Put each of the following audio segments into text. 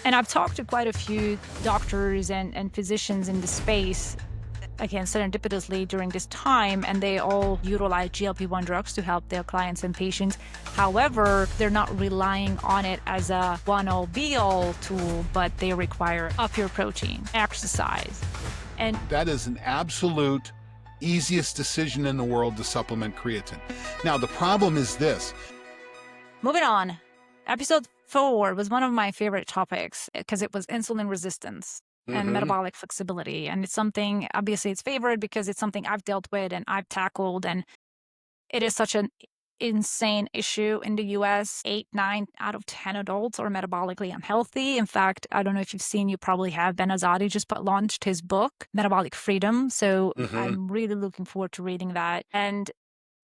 And I've talked to quite a few doctors and physicians in the space, again, serendipitously during this time, and they all utilize GLP-1 drugs to help their clients and patients. However, they're not relying on it as a one-all be-all tool, but they require up your protein, exercise. And that is an absolute easiest decision in the world to supplement creatine. Now, the problem is this. Moving on, episode 4 was one of my favorite topics because it was insulin resistance and metabolic flexibility. And it's something, obviously it's favored because it's something I've dealt with and I've tackled. And it is such an insane issue in the US. 8-9 out of 10 adults are metabolically unhealthy. In fact, I don't know if you've seen, you probably have, Ben Azadi just launched his book, Metabolic Freedom. So I'm really looking forward to reading that. And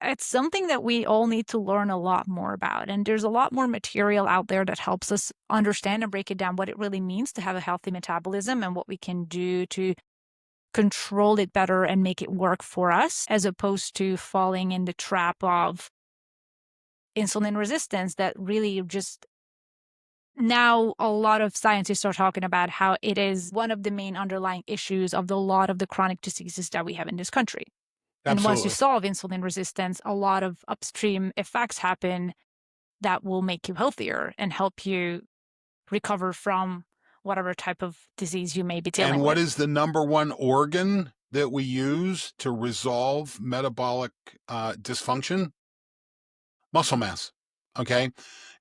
it's something that we all need to learn a lot more about. And there's a lot more material out there that helps us understand and break it down what it really means to have a healthy metabolism and what we can do to control it better and make it work for us, as opposed to falling in the trap of insulin resistance that really just now a lot of scientists are talking about how it is one of the main underlying issues of a lot of the chronic diseases that we have in this country. And once you solve insulin resistance, a lot of upstream effects happen that will make you healthier and help you recover from whatever type of disease you may be dealing with. And what is the number one organ that we use to resolve metabolic dysfunction? Muscle mass, okay?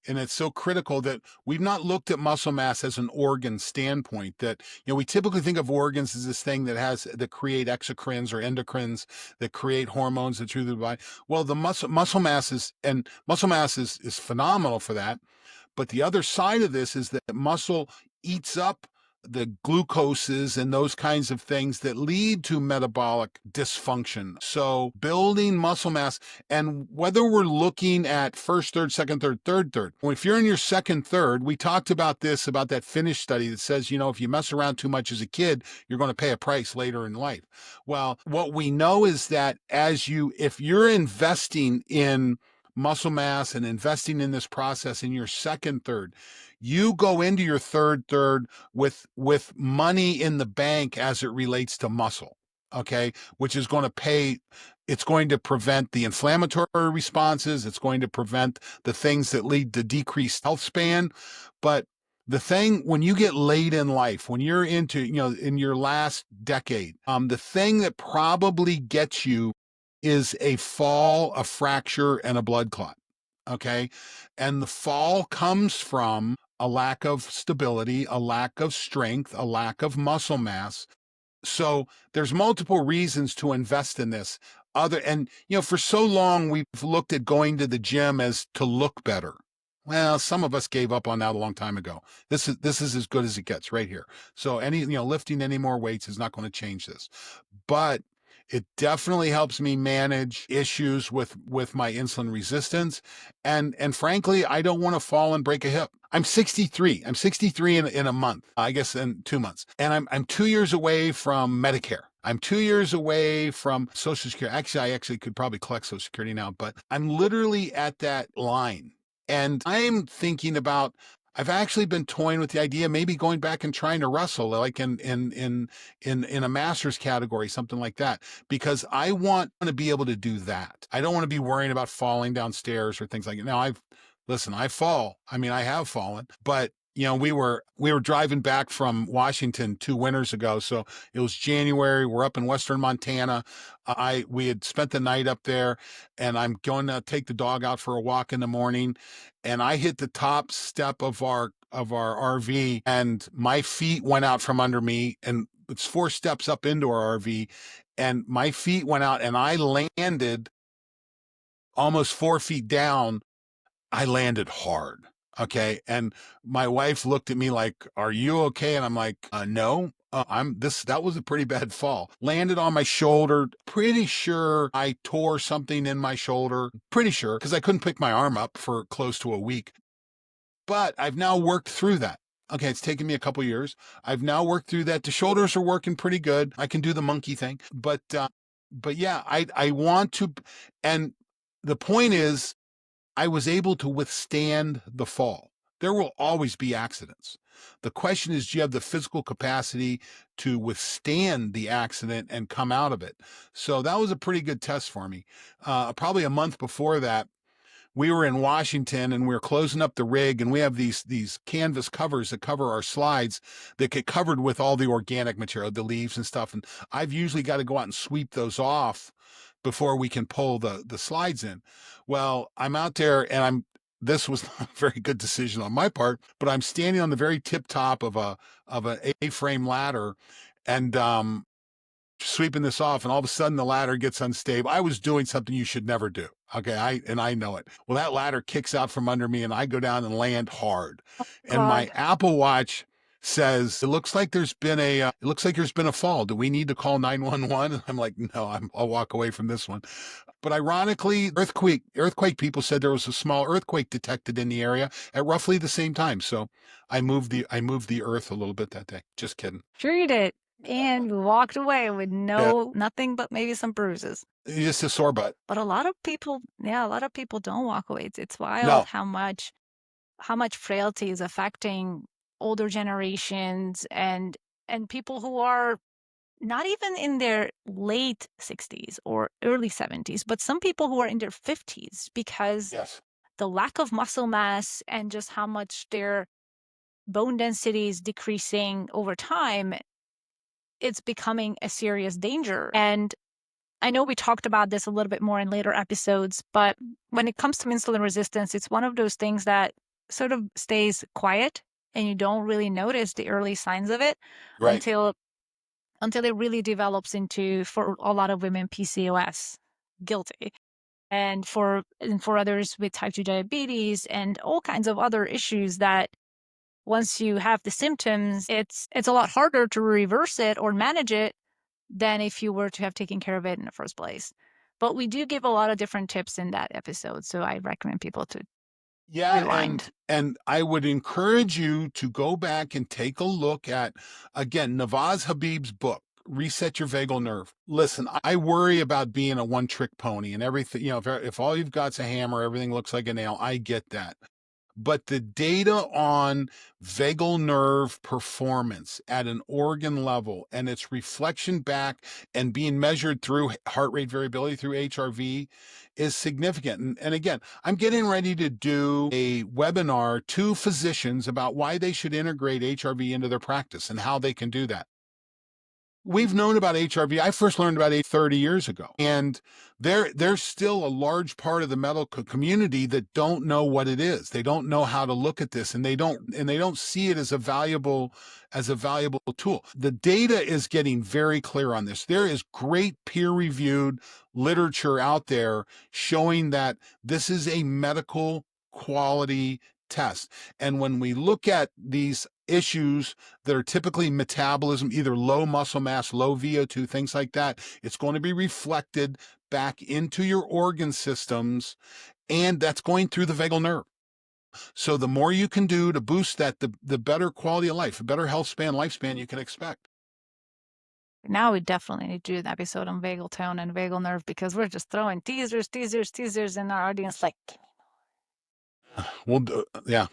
And it's so critical that we've not looked at muscle mass as an organ standpoint. That, we typically think of organs as this thing that create exocrines or endocrines, that create hormones that through the body. Well, the muscle mass is phenomenal for that. But the other side of this is that muscle eats up the glucoses and those kinds of things that lead to metabolic dysfunction. So building muscle mass, and whether we're looking at first third, second third, third third, if you're in your second third, we talked about that Finnish study that says, if you mess around too much as a kid, you're going to pay a price later in life. Well, what we know is that if you're investing in muscle mass and investing in this process in your second third, you go into your third third with money in the bank as it relates to muscle, okay, which is going to pay. It's going to prevent the inflammatory responses. It's going to prevent the things that lead to decreased health span. But the thing, when you get late in life, when you're into, in your last decade, the thing that probably gets you is a fall, a fracture, and a blood clot, okay? And the fall comes from a lack of stability, a lack of strength, a lack of muscle mass. So there's multiple reasons to invest in this. For so long, we've looked at going to the gym as to look better. Well, some of us gave up on that a long time ago. This is as good as it gets right here. So lifting any more weights is not going to change this. But it definitely helps me manage issues with my insulin resistance. And frankly, I don't want to fall and break a hip. I'm 63. I'm 63 in a month, I guess in 2 months. And I'm 2 years away from Medicare. I'm 2 years away from Social Security. Actually, I actually could probably collect Social Security now, but I'm literally at that line. And I'm thinking about, I've actually been toying with the idea, maybe going back and trying to wrestle, like in a master's category, something like that, because I want to be able to do that. I don't want to be worrying about falling downstairs or things like that. Now, I fall. I mean, I have fallen, but we were driving back from Washington 2 winters ago. So it was January. We're up in Western Montana. We had spent the night up there, and I'm going to take the dog out for a walk in the morning. And I hit the top step of our RV, and my feet went out from under me, and it's 4 steps up into our RV, and my feet went out, and I landed almost 4 feet down. I landed hard. Okay. And my wife looked at me like, "Are you okay?" And I'm like, no, that was a pretty bad fall. Landed on my shoulder. Pretty sure I tore something in my shoulder. Pretty sure, because I couldn't pick my arm up for close to a week. But I've now worked through that. Okay, it's taken me a couple years. I've now worked through that. The shoulders are working pretty good. I can do the monkey thing. But yeah, I want to. And the point is, I was able to withstand the fall. There will always be accidents. The question is, do you have the physical capacity to withstand the accident and come out of it? So that was a pretty good test for me. Probably a month before that, we were in Washington and we were closing up the rig, and we have these canvas covers that cover our slides that get covered with all the organic material, the leaves and stuff. And I've usually got to go out and sweep those off before we can pull the slides in. Well, I'm out there and this was not a very good decision on my part, but I'm standing on the very tip top of an A-frame ladder, and sweeping this off, and all of a sudden the ladder gets unstable. I was doing something you should never do. Okay, I know it. Well, that ladder kicks out from under me and I go down and land hard. And my God. Apple Watch says, it looks like there's been a fall. Do we need to call 911? I'm like, no, I'll walk away from this one. But ironically, earthquake people said there was a small earthquake detected in the area at roughly the same time. So I moved the earth a little bit that day. Just kidding. Sure you did. And you walked away with Yeah, nothing but maybe some bruises. just a sore butt. But a lot of people, yeah, a lot of people don't walk away. It's wild No, how much frailty is affecting older generations and people who are not even in their late 60s or early 70s, but some people who are in their 50s because yes. the lack of muscle mass and just how much their bone density is decreasing over time, it's becoming a serious danger. And I know we talked about this a little bit more in later episodes, but when it comes to insulin resistance, it's one of those things that sort of stays quiet and you don't really notice the early signs of it Right. until it really develops into, for a lot of women, PCOS, guilty. And for others with type 2 diabetes and all kinds of other issues that once you have the symptoms, it's a lot harder to reverse it or manage it than if you were to have taken care of it in the first place. But we do give a lot of different tips in that episode, so I recommend people to Yeah, rewind. and I would encourage you to go back and take a look at, again, Nawaz Habib's book, Reset Your Vagal Nerve. Listen, I worry about being a one-trick pony and everything. If all you've got's a hammer, everything looks like a nail. I get that. But the data on vagal nerve performance at an organ level and its reflection back and being measured through heart rate variability through HRV is significant. And again, I'm getting ready to do a webinar to physicians about why they should integrate HRV into their practice and how they can do that. We've known about HRV. I first learned about it 30 years ago. And there's still a large part of the medical community that don't know what it is. They don't know how to look at this, and they don't see it as a valuable tool. The data is getting very clear on this. There is great peer-reviewed literature out there showing that this is a medical quality test. And when we look at these issues that are typically metabolism, either low muscle mass, low VO2, things like that, it's going to be reflected back into your organ systems, and that's going through the vagal nerve. So the more you can do to boost that, the better quality of life, a better lifespan you can expect. Now we definitely need to do an episode on vagal tone and vagal nerve because we're just throwing teasers in our audience like, Well, yeah.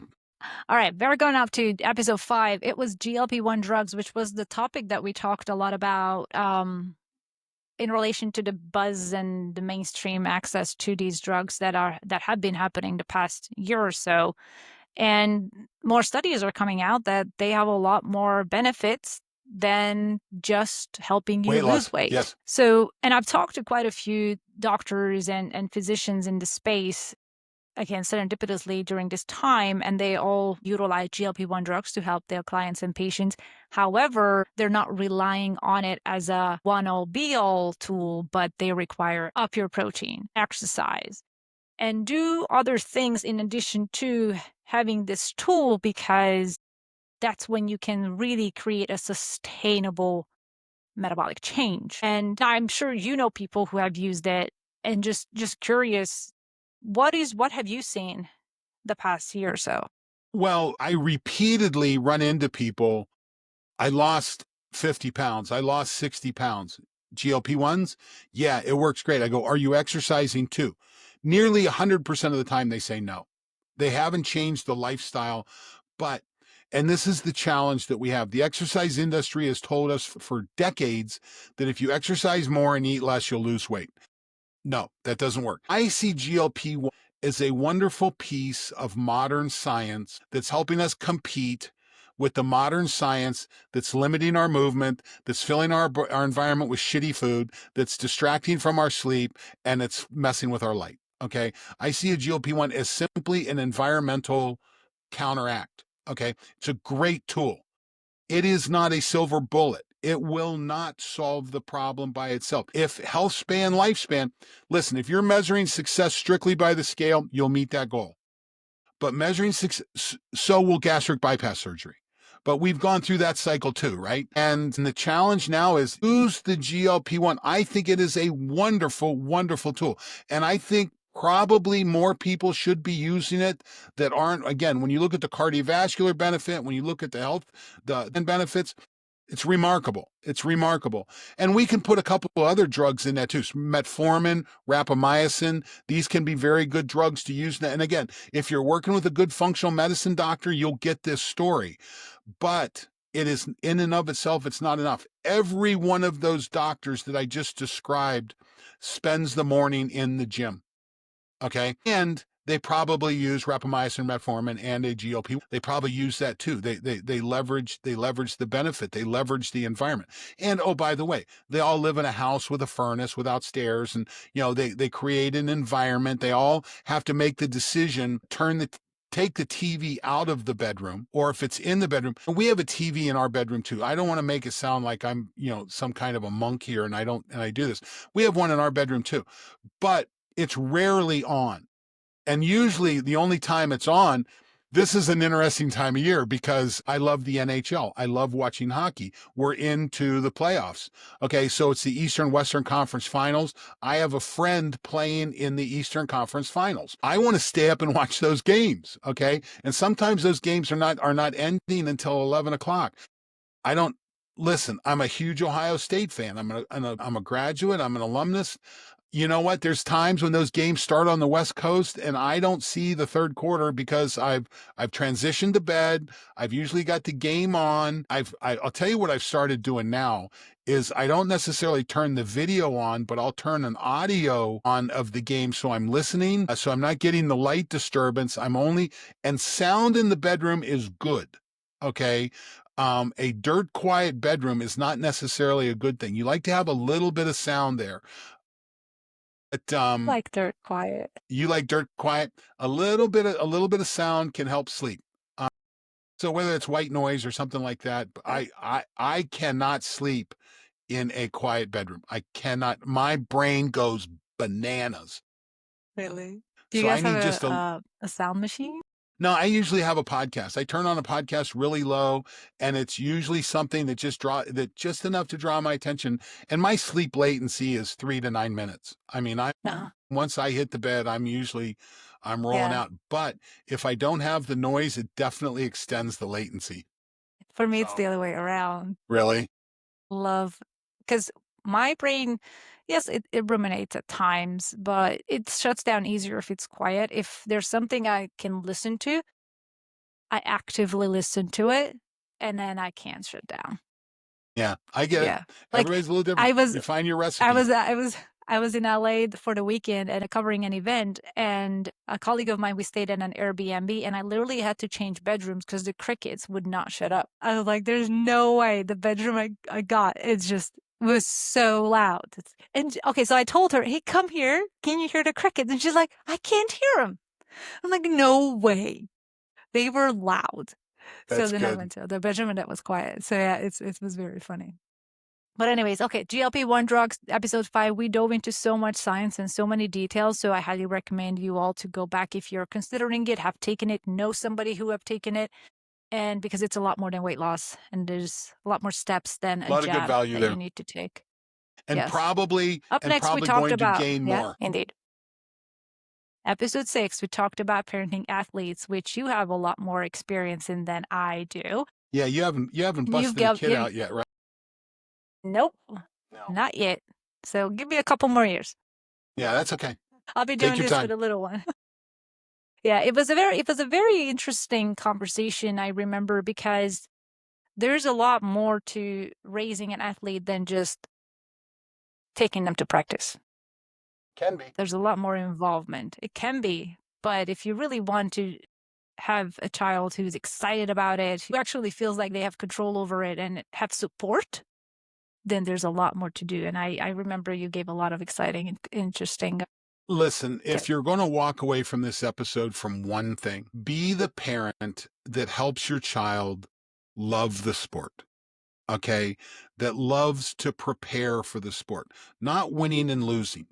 all right, we're going up to episode 5. It was GLP-1 drugs, which was the topic that we talked a lot about in relation to the buzz and the mainstream access to these drugs that have been happening the past year or so. And more studies are coming out that they have a lot more benefits than just helping you Weight loss, lose weight. yes. So, and I've talked to quite a few doctors and physicians in the space, again, serendipitously during this time, and they all utilize GLP-1 drugs to help their clients and patients. However, they're not relying on it as a one-all be-all tool, but they require up your protein, exercise, and do other things in addition to having this tool, because that's when you can really create a sustainable metabolic change. And I'm sure you know people who have used it, and just curious, what have you seen the past year or so? Well, I repeatedly run into people. I lost 50 pounds. I lost 60 pounds. GLP-1s? Yeah, it works great. I go, are you exercising too? Nearly 100% of the time they say no. They haven't changed the lifestyle, but And this is the challenge that we have. The exercise industry has told us for decades that if you exercise more and eat less, you'll lose weight. No, that doesn't work. I see GLP-1 as a wonderful piece of modern science that's helping us compete with the modern science that's limiting our movement, that's filling our environment with shitty food, that's distracting from our sleep, and it's messing with our light. Okay. I see a GLP-1 as simply an environmental counteract. Okay. It's a great tool. It is not a silver bullet. It will not solve the problem by itself. If health span, lifespan, listen, if you're measuring success strictly by the scale, you'll meet that goal. But measuring success, so will gastric bypass surgery. But we've gone through that cycle too, right? And the challenge now is use the GLP-1. I think it is a wonderful, wonderful tool. And I think probably more people should be using it that aren't. Again, when you look at the cardiovascular benefit, when you look at the health, the benefits, it's remarkable. It's remarkable. And we can put a couple of other drugs in there too. Metformin, rapamycin. These can be very good drugs to use. And again, if you're working with a good functional medicine doctor, you'll get this story. But it is in and of itself, it's not enough. Every one of those doctors that I just described spends the morning in the gym. Okay. And they probably use rapamycin, metformin, and a GLP. They probably use that too. They leverage the benefit. They leverage the environment. And oh, by the way, they all live in a house with a furnace without stairs, and they create an environment. They all have to make the decision, take the TV out of the bedroom, or if it's in the bedroom. We have a TV in our bedroom too. I don't want to make it sound like I'm, some kind of a monk here, and I do this. We have one in our bedroom too, but it's rarely on. And usually the only time it's on, this is an interesting time of year because I love the NHL. I love watching hockey. We're into the playoffs. Okay, so it's the Eastern Western Conference Finals. I have a friend playing in the Eastern Conference Finals. I want to stay up and watch those games. Okay, and sometimes those games are not ending until 11 o'clock. I don't listen. I'm a huge Ohio State fan. I'm a graduate. I'm an alumnus. You know what? There's times when those games start on the West Coast and I don't see the third quarter because I've transitioned to bed. I've usually got the game on. I'll tell you what I've started doing now is I don't necessarily turn the video on, but I'll turn an audio on of the game so I'm listening. So I'm not getting the light disturbance. And sound in the bedroom is good. Okay. A dirt quiet bedroom is not necessarily a good thing. You like to have a little bit of sound there. But Like dirt quiet. you like dirt quiet. A little bit of sound can help sleep. So whether it's white noise or something like that, I cannot sleep in a quiet bedroom. I cannot. My brain goes bananas. Really? Do you So I guys have need just a sound machine? No, I usually have a podcast. I turn on a podcast really low, and it's usually something that just enough to draw my attention. And my sleep latency is 3 to 9 minutes. I mean, No. once I hit the bed, I'm rolling Yeah. out. But if I don't have the noise, it definitely extends the latency. For me, it's So the other way around. really, Love, because my brain, yes, it ruminates at times, but it shuts down easier if it's quiet. If there's something I can listen to, I actively listen to it, and then I can shut down. yeah, I get it. Yeah. Like Everybody's a little different. I was You find your I recipe. was I was I was in LA for the weekend and covering an event, and a colleague of mine, we stayed in an Airbnb, and I literally had to change bedrooms because the crickets would not shut up. I was like, "There's no way the bedroom I got was so loud." And okay, so I told her, "Hey, come here. Can you hear the crickets?" And she's like, "I can't hear them." I'm like, "No way." They were loud. So That's then I good. went to the bedroom and that was quiet. So yeah, it was very funny. But anyways, okay, GLP-1 drugs, episode 5, we dove into so much science and so many details. So I highly recommend you all to go back if you're considering it, have taken it, know somebody who have taken it. And because it's a lot more than weight loss and there's a lot more steps than A a lot of good jab value that there, you need to take. and Yes. probably Up next, we talked going to about, gain yeah, more. indeed. Episode 6, we talked about parenting athletes, which you have a lot more experience in than I do. Yeah, you haven't You've busted a got, kid out yet, right? nope, No. not yet. So give me a couple more years. Yeah, that's okay. I'll be Take doing your this with time. a little one. Yeah, it was a very interesting conversation, I remember, because there's a lot more to raising an athlete than just taking them to practice. Can be. There's a lot more involvement. It can be, but if you really want to have a child who's excited about it, who actually feels like they have control over it and have support, then there's a lot more to do. And I remember you gave a lot of exciting and interesting Listen, if tips. you're going to walk away from this episode from one thing, be the parent that helps your child love the sport. Okay, that loves to prepare for the sport, not winning and losing.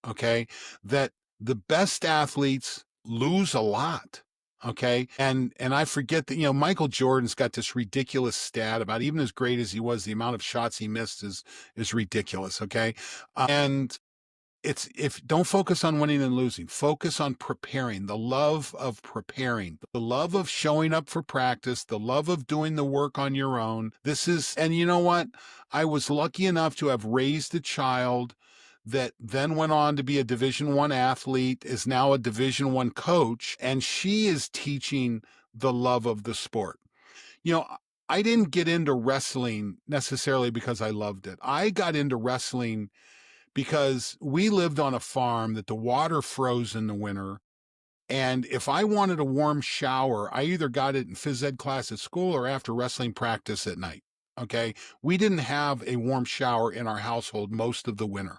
Okay, that the best athletes lose a lot. Okay, and I forget that Michael Jordan's got this ridiculous stat about, even as great as he was, the amount of shots he missed is ridiculous. Okay, and it's, if don't focus on winning and losing, focus on preparing, the love of preparing, the love of showing up for practice, the love of doing the work on your own. This is, and you know what, I was lucky enough to have raised a child that then went on to be a Division I athlete, is now a Division I coach, and she is teaching the love of the sport. you know I didn't get into wrestling necessarily because I loved it. I got into wrestling because we lived on a farm that the water froze in the winter. And if I wanted a warm shower, I either got it in phys ed class at school or after wrestling practice at night. Okay. We didn't have a warm shower in our household most of the winter.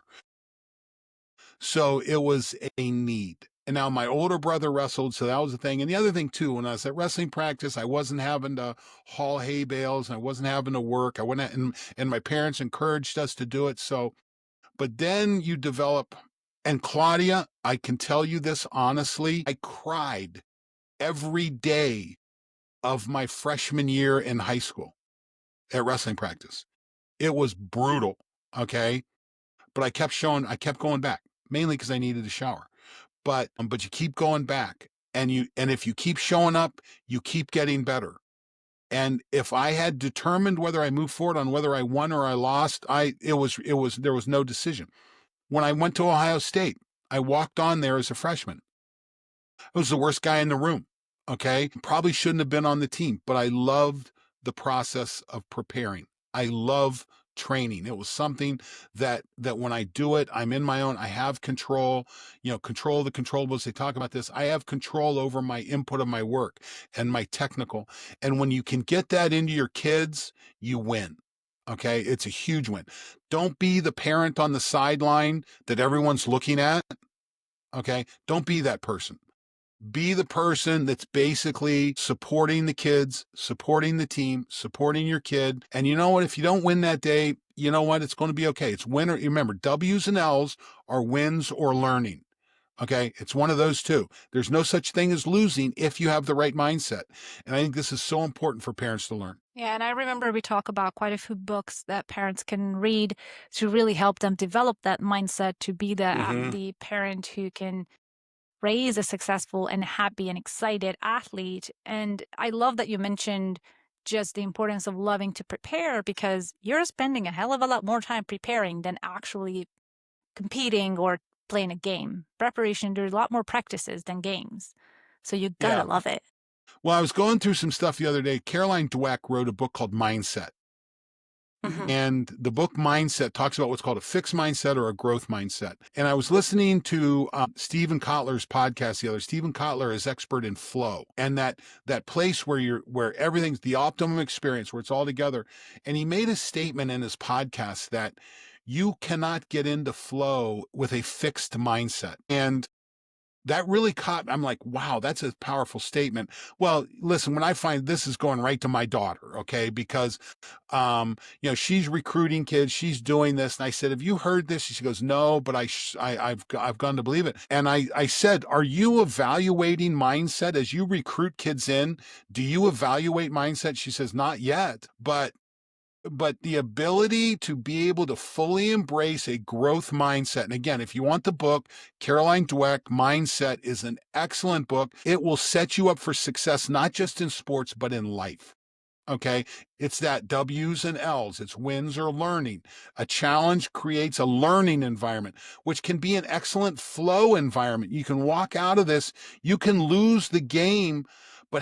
So it was a need. And now my older brother wrestled, so that was the thing. And the other thing too, when I was at wrestling practice, I wasn't having to haul hay bales, and I wasn't having to work. I went out, and my parents encouraged us to do it. So, but then you develop, and Klaudia, I can tell you this honestly, I cried every day of my freshman year in high school at wrestling practice. It was brutal. Okay. But I kept going back, mainly because I needed a shower. But you keep going back, and if you keep showing up, you keep getting better. And if I had determined whether I moved forward on whether I won or I lost, there was no decision. When I went to Ohio State, I walked on there as a freshman. I was the worst guy in the room. Okay. Probably shouldn't have been on the team, but I loved the process of preparing. I love training. It was something that when I do it, I'm in my own, I have control, control the controllables. They talk about this. I have control over my input of my work and my technical. And when you can get that into your kids, you win. Okay. It's a huge win. Don't be the parent on the sideline that everyone's looking at. Okay. Don't be that person. Be the person that's basically supporting the kids, supporting the team, supporting your kid. And you know what? If you don't win that day, you know what? It's going to be okay. It's win or, remember, W's and L's are wins or learning. Okay. It's one of those two. There's no such thing as losing if you have the right mindset. And I think this is so important for parents to learn. Yeah, and I remember we talk about quite a few books that parents can read to really help them develop that mindset to be Mm-hmm. the parent who can raise a successful and happy and excited athlete. And I love that you mentioned just the importance of loving to prepare, because you're spending a hell of a lot more time preparing than actually competing or playing a game. Preparation, there's a lot more practices than games. So you gotta Yeah. love it. Well, I was going through some stuff the other day. Caroline Dweck wrote a book called Mindset. Mhm. And the book Mindset talks about what's called a fixed mindset or a growth mindset. And I was listening to Stephen Kotler's podcast the other. Stephen Kotler is expert in flow, and that place where everything's the optimum experience, where it's all together. And he made a statement in his podcast that you cannot get into flow with a fixed mindset. And that really caught, I'm like, wow, that's a powerful statement. Well, listen, when I find this is going right to my daughter, okay, because she's recruiting kids, she's doing this. And I said, have you heard this? She goes, no, but I've gone to believe it. And I said, are you evaluating mindset as you recruit kids in? Do you evaluate mindset? She says, not yet, but the ability to be able to fully embrace a growth mindset. And again, if you want the book, Caroline Dweck, Mindset, is an excellent book. It will set you up for success, not just in sports, but in life. Okay. It's that W's and L's. It's wins or learning. A challenge creates a learning environment, which can be an excellent flow environment. You can walk out of this, you can lose the game, but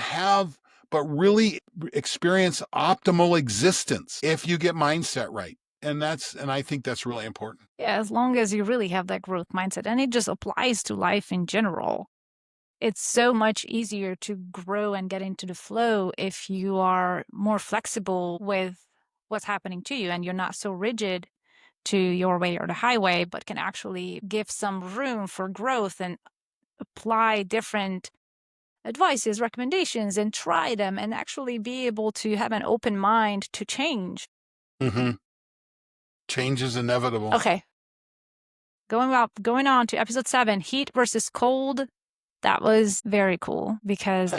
really experience optimal existence if you get mindset right. And I think that's really important. Yeah, as long as you really have that growth mindset, and it just applies to life in general. It's so much easier to grow and get into the flow if you are more flexible with what's happening to you and you're not so rigid to your way or the highway, but can actually give some room for growth and apply different advices, recommendations, and try them and actually be able to have an open mind to change. Hmm. Change is inevitable. Okay. Going on to episode 7, heat versus cold. That was very cool because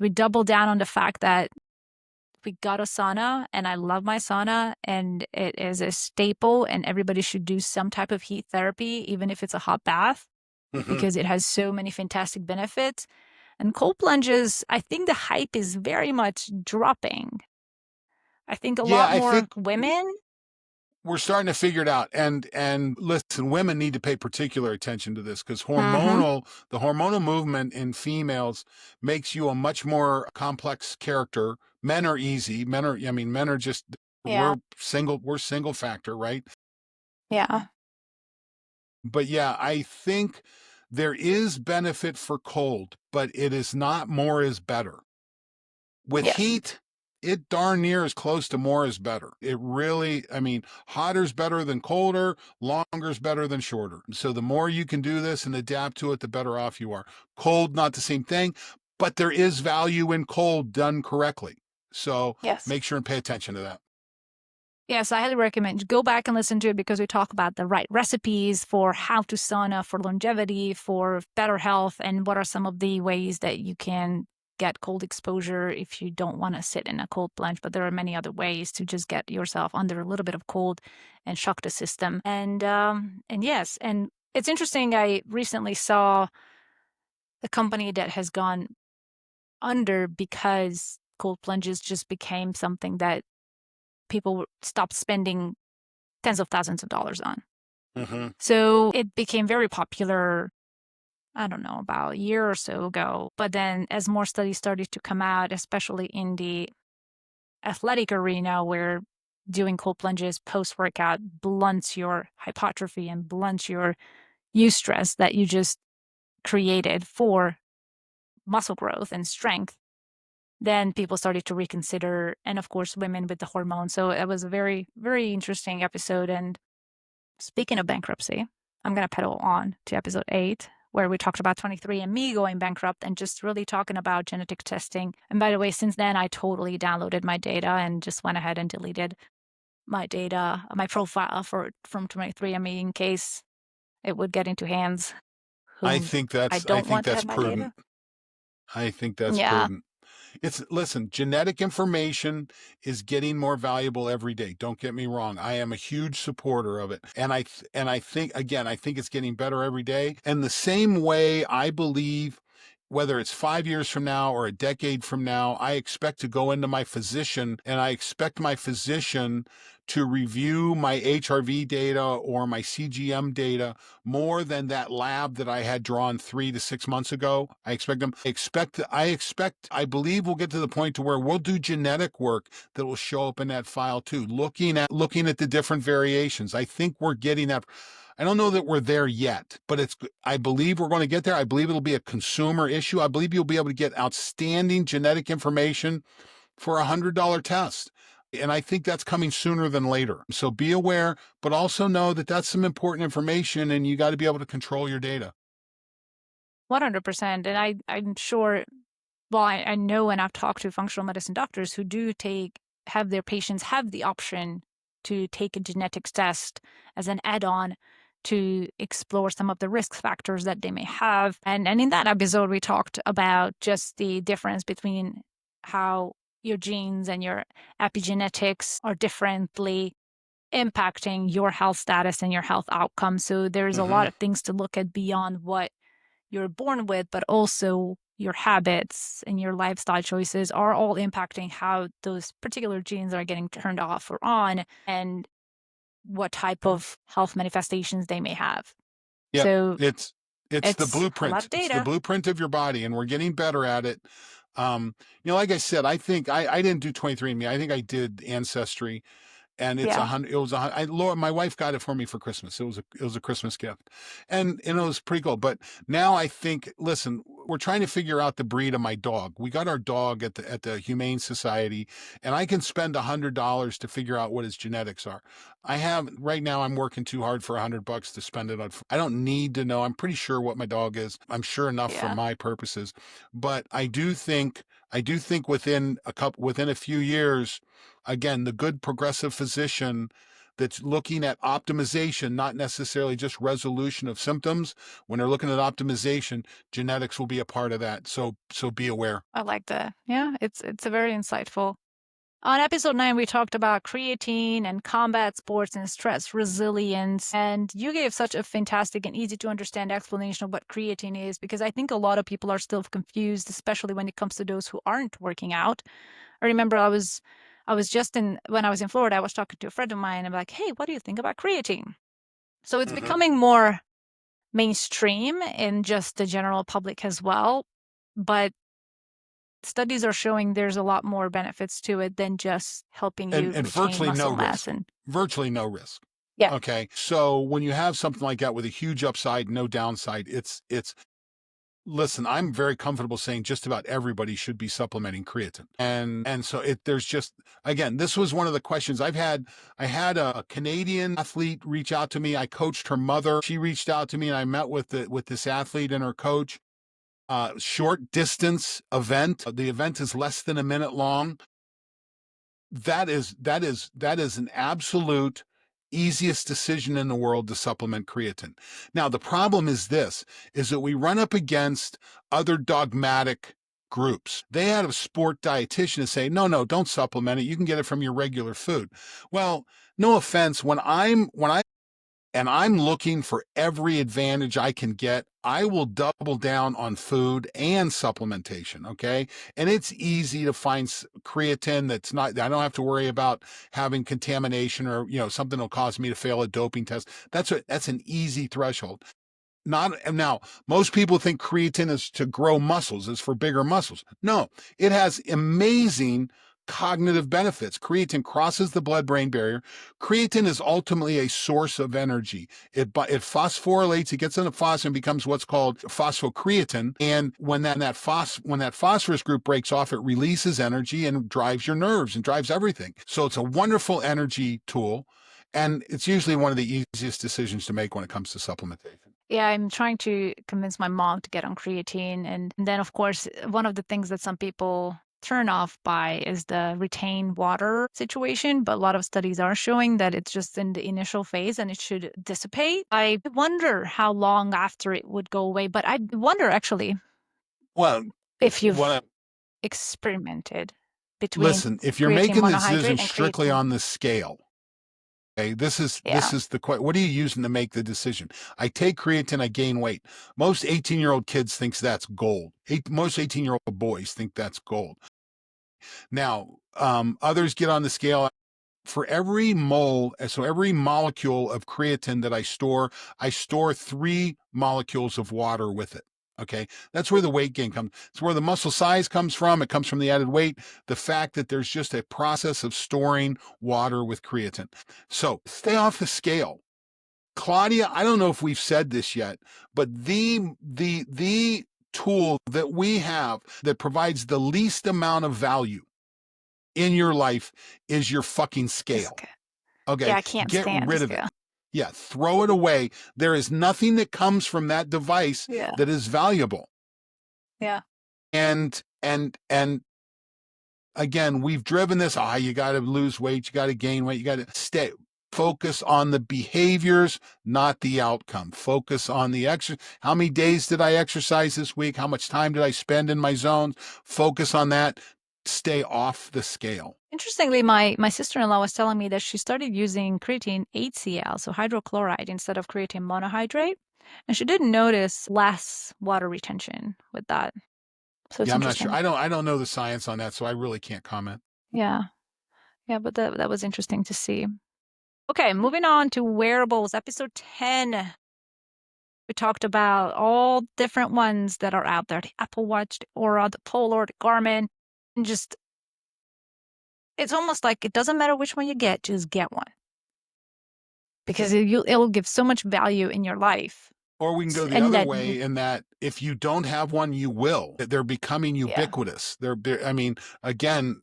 we doubled down on the fact that we got a sauna and I love my sauna and it is a staple and everybody should do some type of heat therapy, even if it's a hot bath, Hmm. because it has so many fantastic benefits. And cold plunges, I think the hype is very much dropping. I think a Yeah, lot I more think women. we're starting to figure it out. And listen, women need to pay particular attention to this because Mm-hmm. the hormonal movement in females makes you a much more complex character. Men are easy. Men are just, Yeah. we're single factor, right? Yeah. But yeah, I think there is benefit for cold, but it is not more is better. With Yes. heat, it darn near is close to more is better. It really, hotter is better than colder, longer is better than shorter. So the more you can do this and adapt to it, the better off you are. Cold, not the same thing, but there is value in cold done correctly. So Yes. make sure and pay attention to that. Yes, I highly recommend go back and listen to it because we talk about the right recipes for how to sauna for longevity, for better health, and what are some of the ways that you can get cold exposure if you don't want to sit in a cold plunge. But there are many other ways to just get yourself under a little bit of cold and shock the system. And yes, and it's interesting. I recently saw a company that has gone under because cold plunges just became something that people stopped spending tens of thousands of dollars on. Hmm. So it became very popular, I don't know, about a year or so ago. But then as more studies started to come out, especially in the athletic arena where doing cold plunges post workout blunts your hypertrophy and blunts your eustress that you just created for muscle growth and strength, then people started to reconsider. And of course, women with the hormones. So it was a very, very interesting episode. And speaking of bankruptcy, I'm going to pedal on to episode 8, where we talked about 23andMe going bankrupt and just really talking about genetic testing. And by the way, since then, I totally downloaded my data and just went ahead and deleted my data, my profile from 23andMe in case it would get into hands whom I I don't think want to that's have my prudent. data. I think that's Yeah, prudent. Listen, genetic information is getting more valuable every day. Don't get me wrong. I am a huge supporter of it. And I think, again, I think it's getting better every day. And the same way I believe, whether it's 5 years from now or a decade from now, I expect to go into my physician and I expect my physician to review my HRV data or my CGM data more than that lab that I had drawn 3 to 6 months ago. I believe we'll get to the point to where we'll do genetic work that will show up in that file too, looking at the different variations. I think we're getting that. I don't know that we're there yet, but I believe we're going to get there. I believe it'll be a consumer issue. I believe you'll be able to get outstanding genetic information for $100 test. And I think that's coming sooner than later. So be aware, but also know that that's some important information and you got to be able to control your data. 100%. And I'm sure, well, I know, and I've talked to functional medicine doctors who do have their patients have the option to take a genetics test as an add-on to explore some of the risk factors that they may have. And in that episode, we talked about just the difference between how your genes and your epigenetics are differently impacting your health status and your health outcomes. So there's a Hmm. lot of things to look at beyond what you're born with, but also your habits and your lifestyle choices are all impacting how those particular genes are getting turned off or on and what type of health manifestations they may have. Yep. So It's the it's a lot blueprint. of It's the data. blueprint of your body, and we're getting better at it. Like I said, I think I didn't do 23andMe. I think I did Ancestry, and it's Yeah. 100. It was Lord, my wife got it for me for Christmas. It was a Christmas gift, and it was pretty cool. But now I think, listen, we're trying to figure out the breed of my dog. We got our dog at the Humane Society, and I can spend $100 to figure out what his genetics are. I have right now. I'm working too hard for $100 to spend it on. I don't need to know. I'm pretty sure what my dog is. I'm sure enough for Yeah. my purposes, but I do think within a few years, again, the good progressive physician that's looking at optimization, not necessarily just resolution of symptoms. When they're looking at optimization, genetics will be a part of that. So be aware. I like that. Yeah, it's a very insightful. On episode 9, we talked about creatine and combat sports and stress resilience. And you gave such a fantastic and easy to understand explanation of what creatine is, because I think a lot of people are still confused, especially when it comes to those who aren't working out. I remember when I was in Florida, I was talking to a friend of mine. I'm like, hey, what do you think about creatine? So it's Mhm. becoming more mainstream in just the general public as well. But studies are showing there's a lot more benefits to it than just helping you And retain virtually no muscle mass. risk. And Virtually no risk. yeah, Okay. So when you have something like that with a huge upside, no downside, it's listen, I'm very comfortable saying just about everybody should be supplementing creatine. And so there's just, again, this was one of the questions I've had. I had a Canadian athlete reach out to me. I coached her mother. She reached out to me, and I met with this athlete and her coach. Short distance event. The event is less than a minute long. That is an absolute easiest decision in the world to supplement creatine. Now, the problem is this, is that we run up against other dogmatic groups. They had a sport dietitian to say, no, don't supplement it. You can get it from your regular food. Well, no offense. When I'm looking for every advantage I can get, I will double down on food and supplementation. Okay. And it's easy to find creatine I don't have to worry about having contamination or, something that'll cause me to fail a doping test. That's an easy threshold. Not now, most people think creatine is to grow muscles, is for bigger muscles. No, it has amazing cognitive benefits. Creatine crosses the blood-brain barrier. Creatine is ultimately a source of energy. It phosphorylates, it gets into phosphorus and becomes what's called phosphocreatine. And when that phosphorus group breaks off, it releases energy and drives your nerves and drives everything. So it's a wonderful energy tool. And it's usually one of the easiest decisions to make when it comes to supplementation. yeah, I'm trying to convince my mom to get on creatine. And then, of course, one of the things that some people turn off by is the retain water situation. But a lot of studies are showing that it's just in the initial phase and it should dissipate. I wonder how long after it would go away. But I wonder actually Well, if you've what experimented between listen, if you're creatine making the monohydrate decision and strictly creatine. on the scale, okay, this Yeah. is the question. What are you using to make the decision? I take creatine, I gain weight. Most 18-year-old kids thinks that's gold. Most 18-year-old boys think that's gold. Now, others get on the scale. For every every molecule of creatine that I store 3 molecules of water with it. Okay. That's where the weight gain comes. It's where the muscle size comes from. It comes from the added weight. The fact that there's just a process of storing water with creatine. So stay off the scale. Klaudia, I don't know if we've said this yet, but the tool that we have that provides the least amount of value in your life is your fucking This scale. guy. Yeah, Okay. I can't Get stand the rid of it. scale. Yeah. Throw it away. There is nothing that comes from that device Yeah. that is valuable. Yeah. And again, we've driven this. You got to lose weight. You got to gain weight. You got to focus on the behaviors, not the outcome. Focus on the exercise. How many days did I exercise this week? How much time did I spend in my zones? Focus on that. Stay off the scale. Interestingly, my sister-in-law was telling me that she started using creatine HCl, so hydrochloride, instead of creatine monohydrate, and she didn't notice less water retention with that. So it's Yeah, I'm not sure. interesting. I don't know the science on that, so I really can't comment. Yeah. Yeah, but that was interesting to see. Okay, moving on to wearables, episode 10. We talked about all different ones that are out there, the Apple Watch, the Aura, the Polar, the Garmin, and just it's almost like it doesn't matter which one you get, just get one. Because it'll give so much value in your life. Or we can go the And other that way in that if you don't have one, you will. They're becoming yeah. ubiquitous. I mean, again,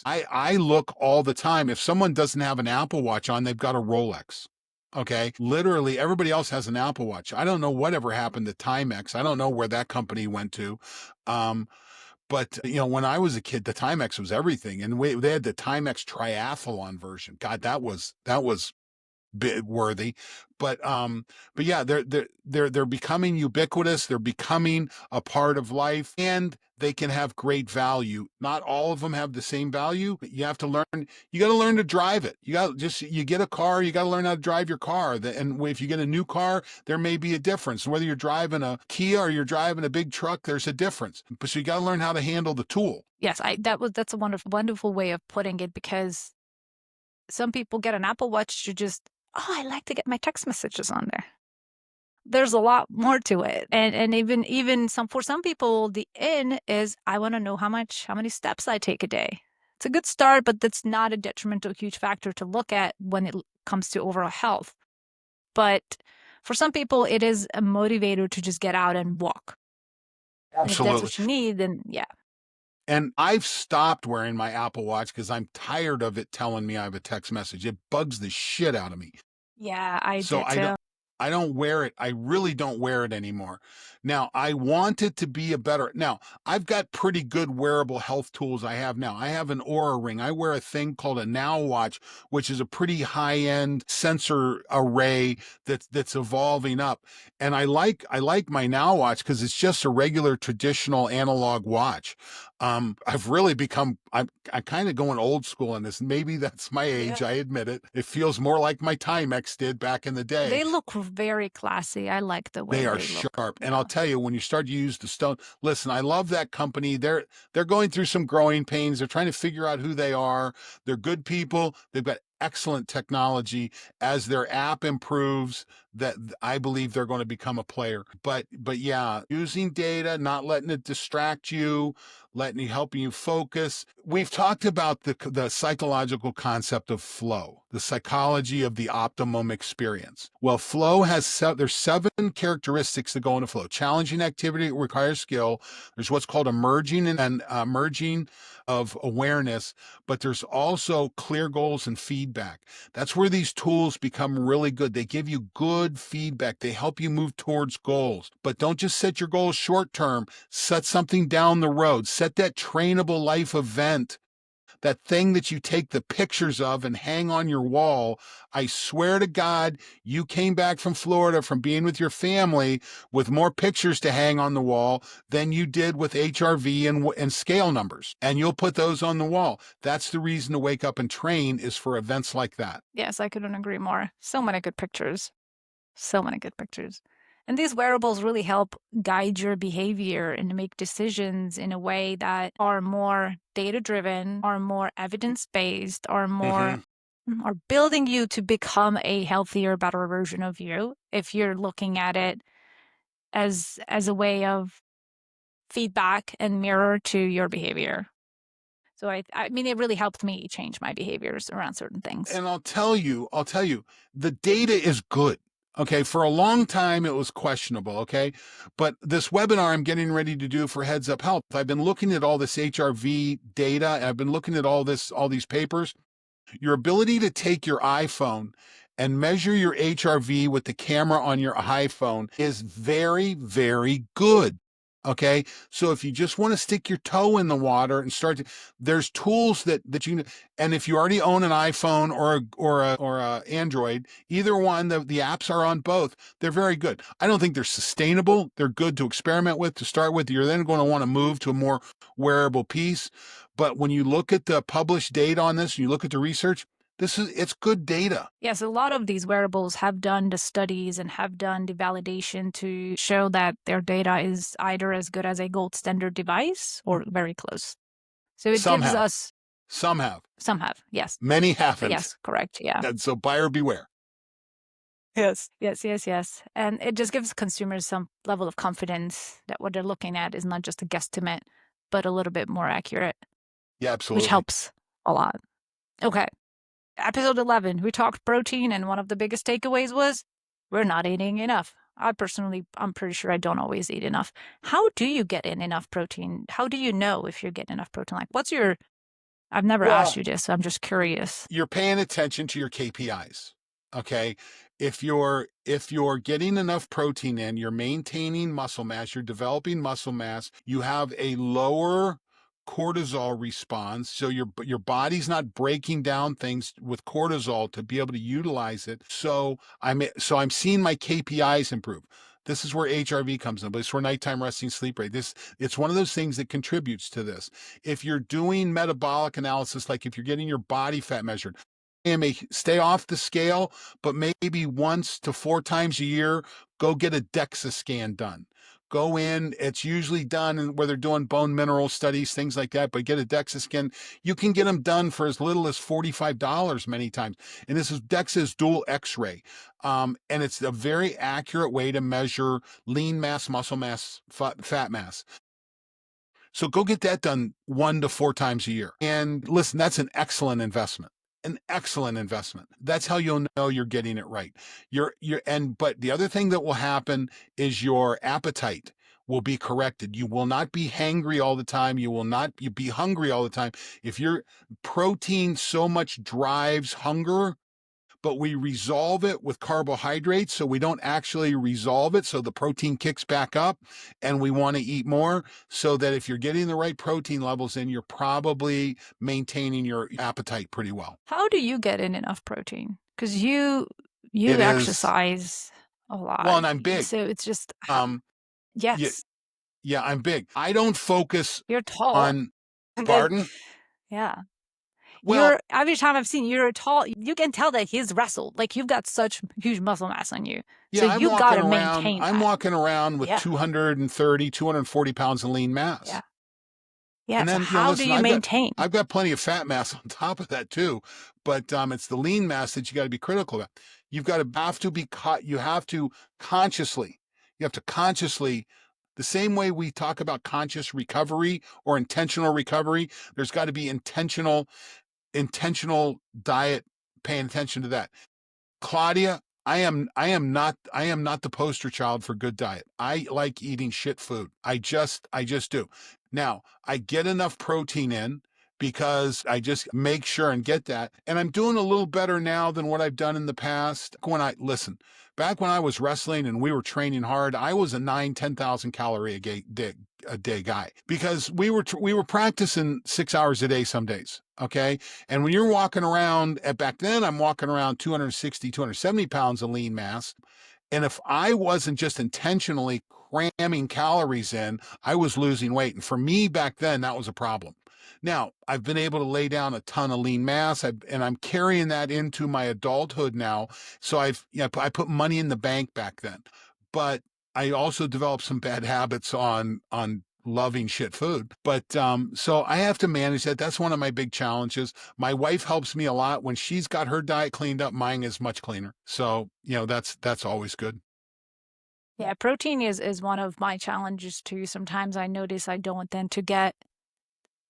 I look all the time. If someone doesn't have an Apple Watch on, they've got a Rolex. Okay. Literally everybody else has an Apple Watch. I don't know whatever happened to Timex. I don't know where that company went to. But when I was a kid, the Timex was everything. And they had the Timex triathlon version. God, that was bit worthy, but yeah, they're becoming ubiquitous. They're becoming a part of life, and they can have great value. Not all of them have the same value, but you have to learn. You got to learn to drive it. You get a car. You got to learn how to drive your car. And if you get a new car, there may be a difference. Whether you're driving a Kia or you're driving a big truck, there's a difference. But so you got to learn how to handle the tool. Yes, that's a wonderful way of putting it because some people get an Apple Watch to just, I like to get my text messages on there. There's a lot more to it. And even for some people, the in is I want to know how many steps I take a day. It's a good start, but that's not a detrimental huge factor to look at when it comes to overall health. But for some people, it is a motivator to just get out and walk. And if that's Absolutely. what you need, then yeah. And I've stopped wearing my Apple Watch because I'm tired of it telling me I have a text message. It bugs the shit out of me. Yeah, I So did too. I don't wear it. I really don't wear it anymore. Now, I want it to be a better. Now, I've got pretty good wearable health tools I have now. I have an Aura ring. I wear a thing called a Now Watch, which is a pretty high-end sensor array that's evolving up. And I like my Now Watch because it's just a regular traditional analog watch. I've really I'm kind of going old school on this. Maybe that's my age. Yeah. I admit it. It feels more like my Timex did back in the day. They look very classy. I like the way They are they look. sharp. And Yeah. I'll tell you, when you start to use the stone, listen, I love that company. They're going through some growing pains. They're trying to figure out who they are. They're good people. They've got excellent technology. As their app improves, that I believe they're going to become a player. But yeah, using data, not letting it distract you, letting you help you focus. We've talked about the psychological concept of flow, the psychology of the optimum experience. Well, flow there's 7 characteristics that go into flow. Challenging activity requires skill. There's what's called emerging and merging of awareness, but there's also clear goals and feedback. That's where these tools become really good. They give you good feedback. They help you move towards goals. But don't just set your goals short term. Set something down the road. Set that trainable life event, that thing that you take the pictures of and hang on your wall. I swear to God, you came back from Florida from being with your family with more pictures to hang on the wall than you did with HRV and scale numbers. And you'll put those on the wall. That's the reason to wake up and train, is for events like that. Yes, I couldn't agree more. So many good pictures. So many good pictures. And these wearables really help guide your behavior and make decisions in a way that are more data driven, are more evidence based, are building you to become a healthier, better version of you if you're looking at it as a way of feedback and mirror to your behavior. So I mean, it really helped me change my behaviors around certain things. And I'll tell you, the data is good. Okay. For a long time, it was questionable. Okay. But this webinar I'm getting ready to do for Heads Up Health, I've been looking at all this HRV data. And I've been looking at all these papers. Your ability to take your iPhone and measure your HRV with the camera on your iPhone is very, very good. Okay. So if you just want to stick your toe in the water and there's tools that you, and if you already own an iPhone or a Android, either one, the apps are on both. They're very good. I don't think they're sustainable. They're good to experiment with to start with. You're then going to want to move to a more wearable piece. But when you look at the published data on this, and you look at the research, It's good data. Yes, a lot of these wearables have done the studies and have done the validation to show that their data is either as good as a gold standard device or very close. So it Some gives have. us, Some have. some have, yes. Many haven't. Yes, correct. Yeah. And so buyer beware. Yes. Yes, yes, yes. And it just gives consumers some level of confidence that what they're looking at is not just a guesstimate, but a little bit more accurate, Yeah, which absolutely. helps a lot. Okay. Episode 11, we talked protein, and one of the biggest takeaways was we're not eating enough. I'm pretty sure I don't always eat enough. How do you get in enough protein? How do you know if you're getting enough protein? Like, I've never asked Well, you this, so I'm just curious. you're paying attention to your KPIs. Okay. If you're getting enough protein in, you're maintaining muscle mass, you're developing muscle mass, you have a lower cortisol response. So your body's not breaking down things with cortisol to be able to utilize it. So I'm seeing my KPIs improve. This is where HRV comes in, but it's where nighttime resting sleep rate. It's one of those things that contributes to this. If you're doing metabolic analysis, like if you're getting your body fat measured, stay off the scale, but maybe once to 4 times a year, go get a DEXA scan done. Go in, it's usually done where they're doing bone mineral studies, things like that, but get a DEXA scan. You can get them done for as little as $45 many times. And this is DEXA's dual x-ray. And it's a very accurate way to measure lean mass, muscle mass, fat mass. So go get that done 1 to 4 times a year. And listen, that's an excellent investment. An excellent investment. That's how you'll know you're getting it right. But the other thing that will happen is your appetite will be corrected. You will not be hangry all the time. You be hungry all the time. If your protein so much drives hunger, but we resolve it with carbohydrates. So we don't actually resolve it. So the protein kicks back up and we want to eat more. So that if you're getting the right protein levels in, you're probably maintaining your appetite pretty well. How do you get in enough protein? Because you It is, exercise a well, lot. and I'm big. So it's just, Um, yeah, yes, yeah, I'm big. I don't focus you're tall. on, And then, pardon? yeah. Well, Every time I've seen you, you're tall. You can tell that he's wrestled. Like you've got such huge muscle mass on you. So yeah, I'm you walking gotta around, maintain I'm that. walking around with Yeah. 230, 240 pounds of lean mass. Yeah. Yeah. And So then, how do listen, you maintain? I've got plenty of fat mass on top of that too, but it's the lean mass that you got to be critical about. You've got to have to be caught. You have to consciously, the same way we talk about conscious recovery or intentional recovery, there's got to be intentional diet, paying attention to that. Klaudia, I am not the poster child for good diet. I like eating shit food. I just do. Now, I get enough protein in because I just make sure and get that. And I'm doing a little better now than what I've done in the past. Back when I was wrestling and we were training hard, I was a 10,000 calorie a day guy because we were practicing 6 hours a day some days. Okay. And when you're walking around back then, I'm walking around 260, 270 pounds of lean mass. And if I wasn't just intentionally cramming calories in, I was losing weight. And for me back then, that was a problem. Now, I've been able to lay down a ton of lean mass, and I'm carrying that into my adulthood now. So I put money in the bank back then, but I also developed some bad habits on loving shit food. But so I have to manage that. That's one of my big challenges. My wife helps me a lot. When she's got her diet cleaned up, mine is much cleaner. So, that's always good. Yeah, protein is one of my challenges too. Sometimes I notice I don't tend to get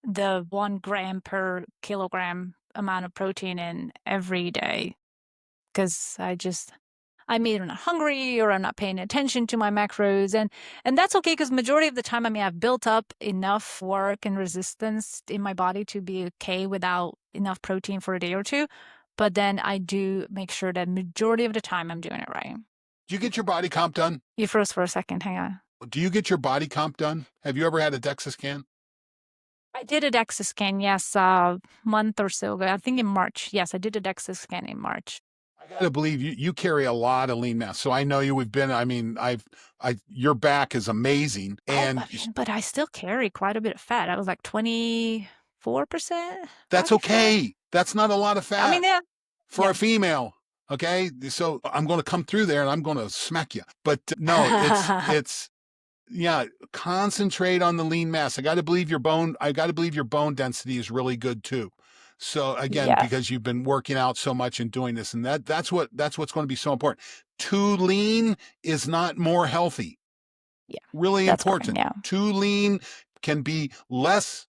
the 1 gram per kilogram amount of protein in every day because I'm either not hungry or I'm not paying attention to my macros, and that's okay because majority of the time, I mean, I've built up enough work and resistance in my body to be okay without enough protein for a day or two. But then I do make sure that majority of the time I'm doing it right. Do you get your body comp done? You froze for a second. Hang on. Do you get your body comp done? Have you ever had a DEXA scan? I did a DEXA scan, yes, a month or so ago. I think in March. Yes, I did a DEXA scan in March. I gotta believe you carry a lot of lean mass. So I know you have been, I mean, your back is amazing. And But I still carry quite a bit of fat. I was like 24%, that's 5%. okay. That's not a lot of I mean, fat. yeah. for Yeah. a female. Okay, so I'm going to come through there and I'm going to smack you. But no, it's yeah, concentrate on the lean mass. I got to believe your bone density is really good too. So again, Yes. because you've been working out so much and doing this, and that's what's going to be so important. Too lean is not more healthy. Yeah. Really That's correct. important. Yeah. Too lean can be less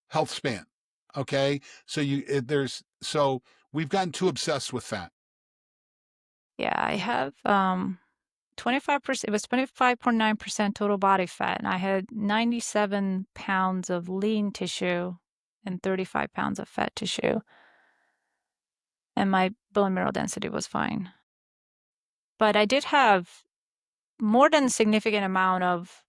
health span. Okay, so we've gotten too obsessed with fat. Yeah. I have 25%, it was 25.9% total body fat, and I had 97 pounds of lean tissue and 35 pounds of fat tissue, and my bone mineral density was fine. But I did have more than a significant amount of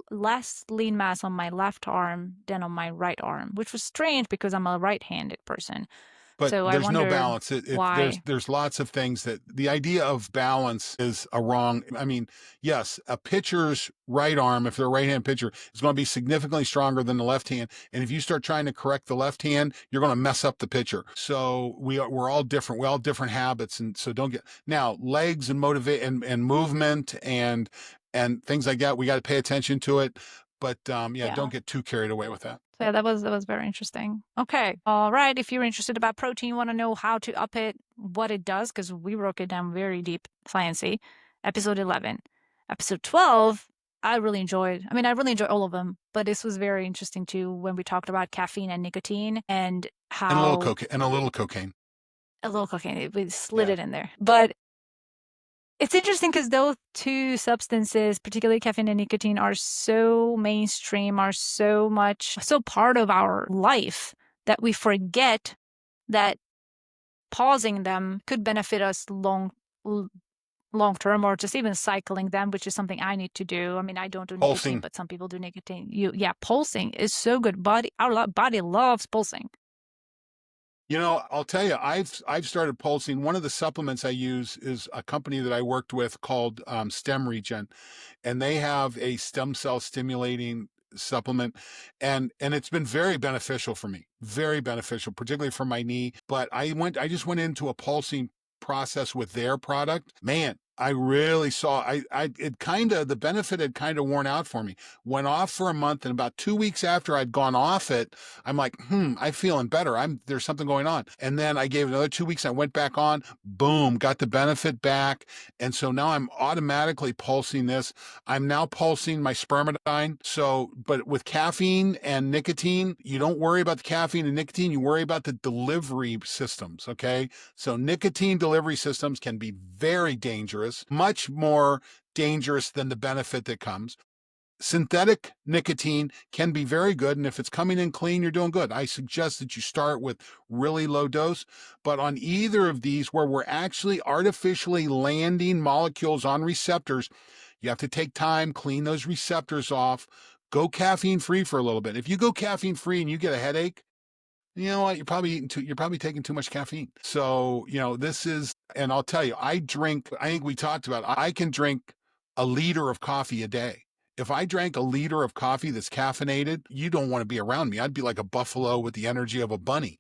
less lean mass on my left arm than on my right arm, which was strange because I'm a right-handed person. But So I there's no wondered balance. why. There's lots of things that the idea of balance is a wrong. I mean, yes, a pitcher's right arm, if they're a right-hand pitcher, is going to be significantly stronger than the left hand. And if you start trying to correct the left hand, you're going to mess up the pitcher. So we're all different. We all have different habits, and so don't get now legs and motivate and movement and things like that. We got to pay attention to it. But yeah, Yeah. don't get too carried away with that. So yeah, that was very interesting. Okay. All right. If you're interested about protein, you want to know how to up it, what it does, because we broke it down very deep, sciencey. Episode 11. Episode 12, I really enjoyed. I mean, I really enjoy all of them, but this was very interesting too when we talked about caffeine and nicotine and And a little how cocaine and a little cocaine. a little cocaine, we slid Yeah. it in there. But it's interesting because those two substances, particularly caffeine and nicotine, are so mainstream, are so part of our life that we forget that pausing them could benefit us long term, or just even cycling them, which is something I need to do. I mean, I don't do nicotine, Pulsing. but some people do nicotine. Yeah, pulsing is so good. Our body loves pulsing. I'll tell you, I've started pulsing. One of the supplements I use is a company that I worked with called Stem Regen, and they have a stem cell stimulating supplement, and it's been very beneficial for me, very beneficial, particularly for my knee. But I just went into a pulsing process with their product. Man, I really saw the benefit had kind of worn out for me. Went off for a month, and about 2 weeks after I'd gone off it, I'm like, I'm feeling better. There's something going on. And then I gave it another 2 weeks. I went back on, boom, got the benefit back. And so now I'm automatically pulsing this. I'm now pulsing my spermidine. So, but with caffeine and nicotine, you don't worry about the caffeine and nicotine. You worry about the delivery systems. Okay. So nicotine delivery systems can be very dangerous, much more dangerous than the benefit that comes. Synthetic nicotine can be very good, and if it's coming in clean, you're doing good. I suggest that you start with really low dose, but on either of these where we're actually artificially landing molecules on receptors, you have to take time, clean those receptors off, go caffeine free for a little bit. If you go caffeine free and you get a headache, you know what? You're probably taking too much caffeine. So, this is, and I'll tell you, I think we talked about, I can drink a liter of coffee a day. If I drank a liter of coffee that's caffeinated, you don't want to be around me. I'd be like a buffalo with the energy of a bunny.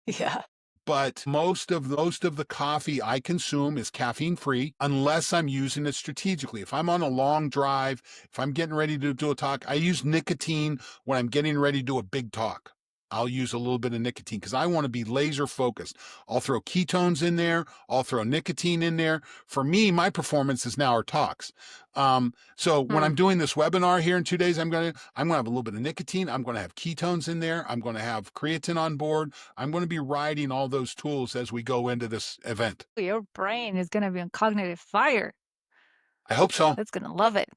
Yeah. But most of the coffee I consume is caffeine free unless I'm using it strategically. If I'm on a long drive, if I'm getting ready to do a talk, I use nicotine when I'm getting ready to do a big talk. I'll use a little bit of nicotine because I want to be laser focused. I'll throw ketones in there. I'll throw nicotine in there. For me, my performance is now our talks. So when I'm doing this webinar here in 2 days, I'm gonna have a little bit of nicotine. I'm going to have ketones in there. I'm going to have creatine on board. I'm going to be riding all those tools as we go into this event. Your brain is going to be on cognitive fire. I hope so. It's going to love it.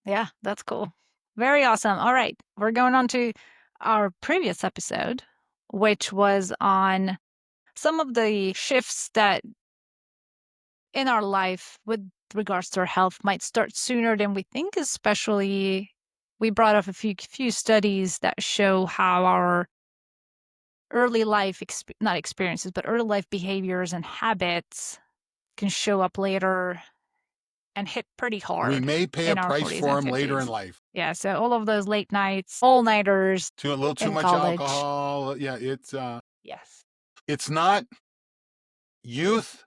Yeah, that's cool. Very awesome. All right. We're going on to our previous episode, which was on some of the shifts that in our life with regards to our health might start sooner than we think, especially we brought up a few studies that show how our early life not experiences, but early life behaviors and habits can show up later and hit pretty We hard may pay a in our price 40s for and them later 50s. in life. Yeah, so all of those late nights, all-nighters A little too in much college. alcohol. Yeah, Yes. it's not youth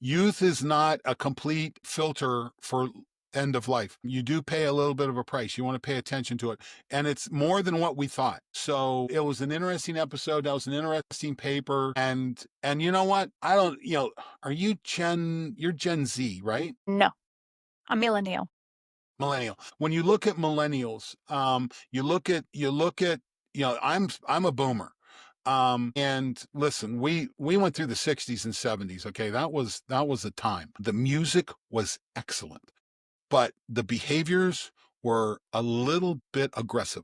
youth is not a complete filter for end of life. You do pay a little bit of a price. You want to pay attention to it. And it's more than what we thought. So it was an interesting episode. That was an interesting paper. And you know what? I don't, are you're Gen Z, right? No, a millennial. Millennial. When you look at millennials, I'm a boomer. And listen, we went through the 60s and 70s. Okay, that was a time. The music was excellent, but the behaviors were a little bit aggressive.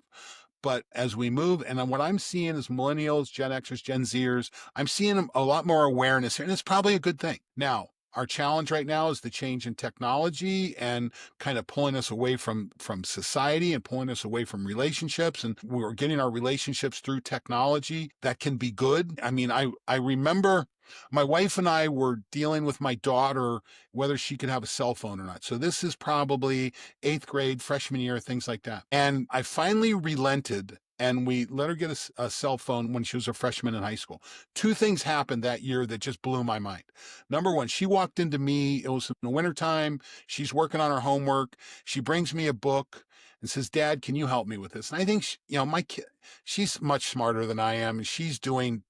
But as we move, and then what I'm seeing is millennials, Gen Xers, Gen Zers, I'm seeing a lot more awareness here, and it's probably a good thing. Now, our challenge right now is the change in technology and kind of pulling us away from society and pulling us away from relationships. And we're getting our relationships through technology. That can be good. I mean, I remember my wife and I were dealing with my daughter whether she could have a cell phone or not. So this is probably eighth grade, freshman year, things like that. And I finally relented and we let her get a cell phone when she was a freshman in high school. Two things happened that year that just blew my mind. Number one, she walked into me. It was in the wintertime. She's working on her homework. She brings me a book and says, "Dad, can you help me with this?" And I think, my kid, she's much smarter than I am. She's doing,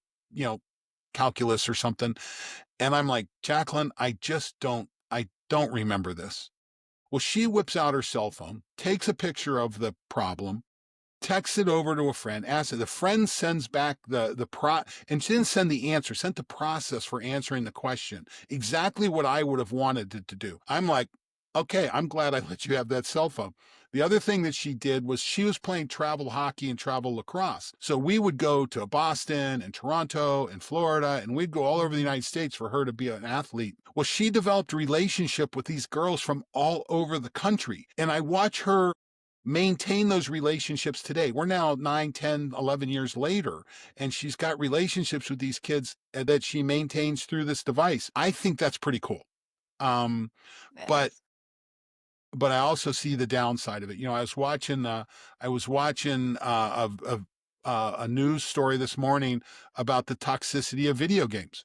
calculus or something. And I'm like, "Jacqueline, I don't remember this." Well, she whips out her cell phone, takes a picture of the problem, texts it over to a friend, asks it. The friend sends back and she didn't send the answer, sent the process for answering the question. Exactly what I would have wanted it to do. I'm like, okay, I'm glad I let you have that cell phone. The other thing that she did was she was playing travel hockey and travel lacrosse. So we would go to Boston and Toronto and Florida, and we'd go all over the United States for her to be an athlete. Well, she developed a relationship with these girls from all over the country. And I watch her maintain those relationships today. We're now 9, 10, 11 years later, and she's got relationships with these kids that she maintains through this device. I think that's pretty cool. Um, but Yes. but I also see the downside of it. I was watching a news story this morning about the toxicity of video games.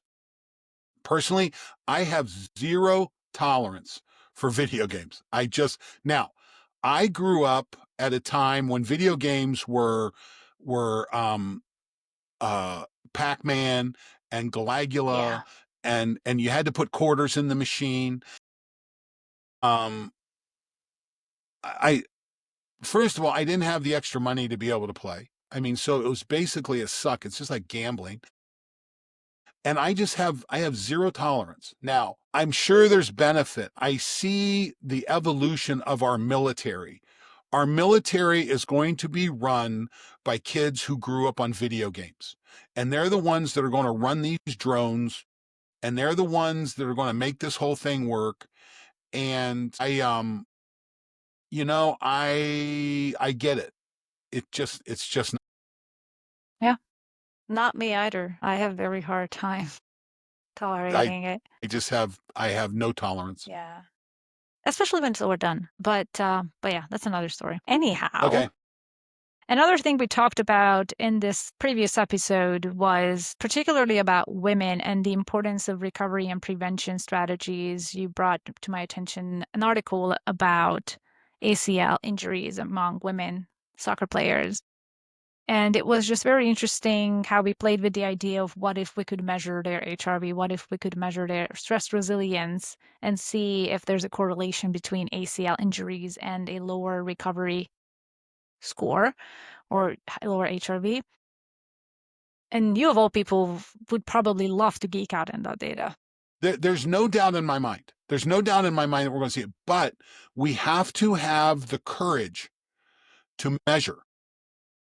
Personally, I have zero tolerance for video games. I grew up at a time when video games were uh Pac-Man and Yeah. Galagula, and you had to put quarters in the machine. Um I First of all, I didn't have the extra money to be able to play. I mean, so it was basically a suck. It's just like gambling. And I have zero tolerance. Now, I'm sure there's benefit. I see the evolution of our military. Our military is going to be run by kids who grew up on video games. And they're the ones that are going to run these drones, and they're the ones that are going to make this whole thing work. And I get it. It's just Yeah. Not me either. I have very hard time I tolerating it. I have no tolerance. Yeah. Especially when it's overdone. But yeah, that's another story. Anyhow, Okay. another thing we talked about in this previous episode was particularly about women and the importance of recovery and prevention strategies. You brought to my attention an article about ACL injuries among women soccer players. And it was just very interesting how we played with the idea of what if we could measure their HRV, what if we could measure their stress resilience and see if there's a correlation between ACL injuries and a lower recovery score or lower HRV. And you, of all people, would probably love to geek out in that data. There's no doubt in my mind. There's no doubt in my mind that we're going to see it, but we have to have the courage to measure.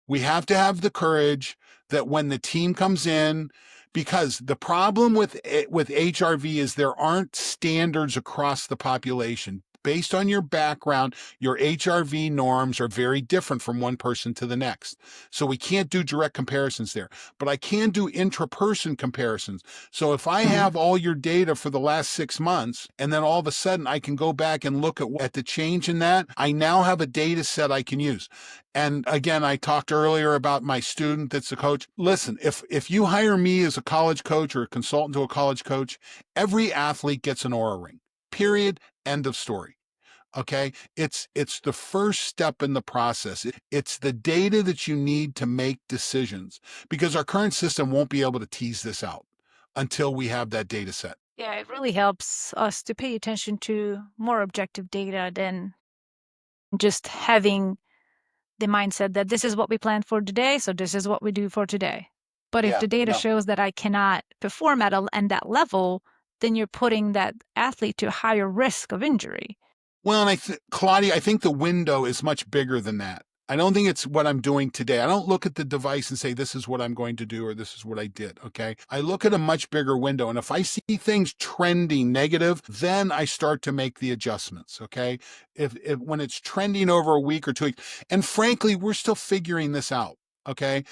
We have to have the courage that when the team comes in, because the problem with HRV is there aren't standards across the population. based on your background, your HRV norms are very different from one person to the next. So we can't do direct comparisons there, but I can do intraperson comparisons. So if I have all your data for the last 6 months, and then all of a sudden I can go back and look at the change in that, I now have a data set I can use. And again, I talked earlier about my student that's a coach. Listen, if you hire me as a college coach or a consultant to a college coach, every athlete gets an Aura ring. Period. End of story. Okay. It's the first step in the process. It's the data that you need to make decisions, because our current system won't be able to tease this out until we have that data set. Yeah, it really helps us to pay attention to more objective data than just having the mindset that this is what we planned for today, so this is what we do for today. But if Yeah. the data No. shows that I cannot perform at that level, then you're putting that athlete to a higher risk of injury. Well, and Klaudia, I think the window is much bigger than that. I don't think it's what I'm doing today. I don't look at the device and say, this is what I'm going to do, or this is what I did. Okay. I look at a much bigger window. And if I see things trending negative, then I start to make the adjustments. Okay. If when it's trending over a week or 2 weeks, and frankly, we're still figuring this out. Okay.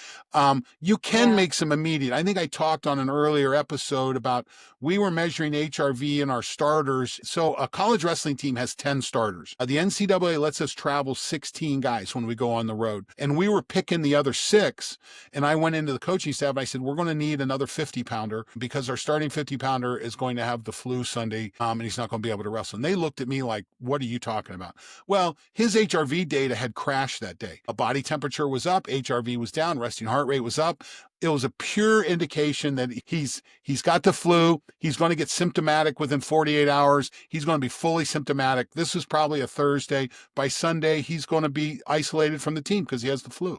You can Yeah. make some immediate. I think I talked on an earlier episode about we were measuring HRV in our starters. So a college wrestling team has 10 starters. The NCAA lets us travel 16 guys when we go on the road. And we were picking the other 6. And I went into the coaching staff and I said, we're going to need another 50 pounder because our starting 50 pounder is going to have the flu Sunday and he's not going to be able to wrestle. And they looked at me like, what are you talking about? Well, his HRV data had crashed that day. A body temperature was up, HRV was down, resting heart rate was up. It was a pure indication that he's got the flu. He's going to get symptomatic within 48 hours. He's going to be fully symptomatic. This is probably a Thursday. By Sunday, he's going to be isolated from the team because he has the flu.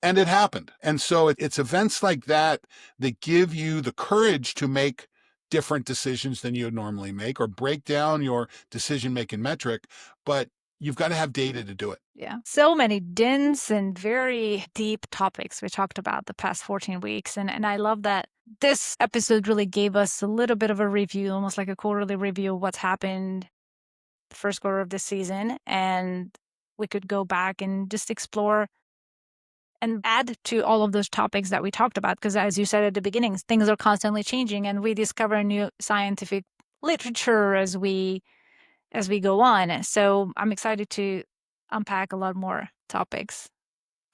And it happened. And so it's events like that that give you the courage to make different decisions than you would normally make, or break down your decision-making metric. But you've got to have data to do it. Yeah. So many dense and very deep topics we talked about the past 14 weeks. And I love that this episode really gave us a little bit of a review, almost like a quarterly review of what's happened the first quarter of this season. And we could go back and just explore and add to all of those topics that we talked about. Because as you said at the beginning, things are constantly changing and we discover new scientific literature as we go on. So I'm excited to unpack a lot more topics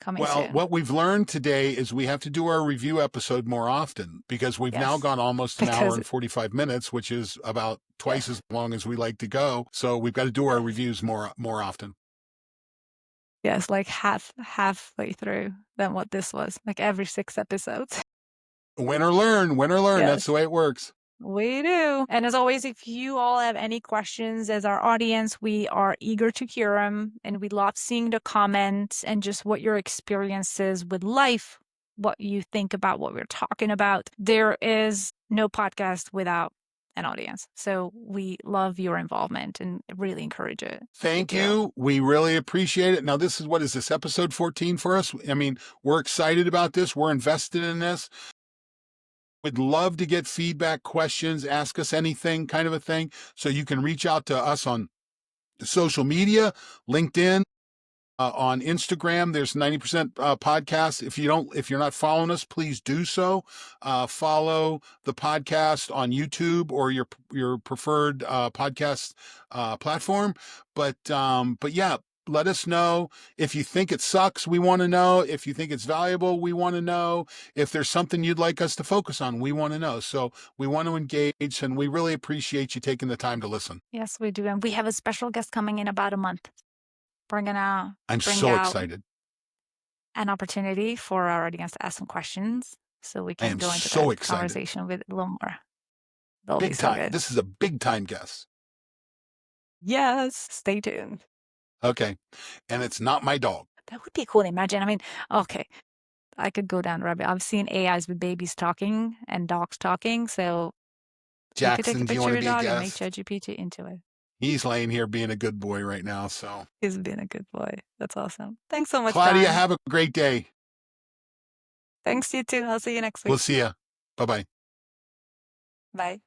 coming Well, soon. what we've learned today is we have to do our review episode more often, because we've now Yes. gone almost an hour Because and 45 minutes, which is about twice as long as we like to go. So we've got to do our reviews more often. yes, like halfway through than what this was, like every 6 episodes. Win or learn, win or learn. That's Yes. the way it works. We do. And as always, if you all have any questions as our audience, we are eager to hear them. And we love seeing the comments and just what your experience is with life, what you think about what we're talking about. There is no podcast without an audience. So we love your involvement and really encourage it. Thank you. We really appreciate it. Now, this is, what is this, episode 14 for us? I mean, we're excited about this. We're invested in this. We'd love to get feedback, questions, ask us anything kind of a thing. So you can reach out to us on social media, LinkedIn, on Instagram. There's 90% podcasts. If you're not following us, please do so. Follow the podcast on YouTube or your preferred podcast platform. But yeah, let us know if you think it sucks. We want to know. If you think it's valuable, we want to know. If there's something you'd like us to focus on, we want to know. So we want to engage, and we really appreciate you taking the time to listen. Yes, we do. And we have a special guest coming in about a month. We're going to I'm bring so out excited. an opportunity for our audience to ask some questions so we I can am go into so that excited. conversation with a little more. That'll be Big so time. good. This is a big time guess. Yes, stay tuned. Okay. And it's not my dog. That would be cool. Imagine. I mean, okay, I could go down the rabbit. I've seen AIs with babies talking and dogs talking. So you could take a Jackson, do you picture want of to your be a dog and make guest? ChatGPT into it. He's laying here being a good boy right now. So, He's being a good boy. That's awesome. Thanks so much, Klaudia, John. have a great day. Thanks, you too. I'll see you next week. We'll see you. Bye-bye. Bye.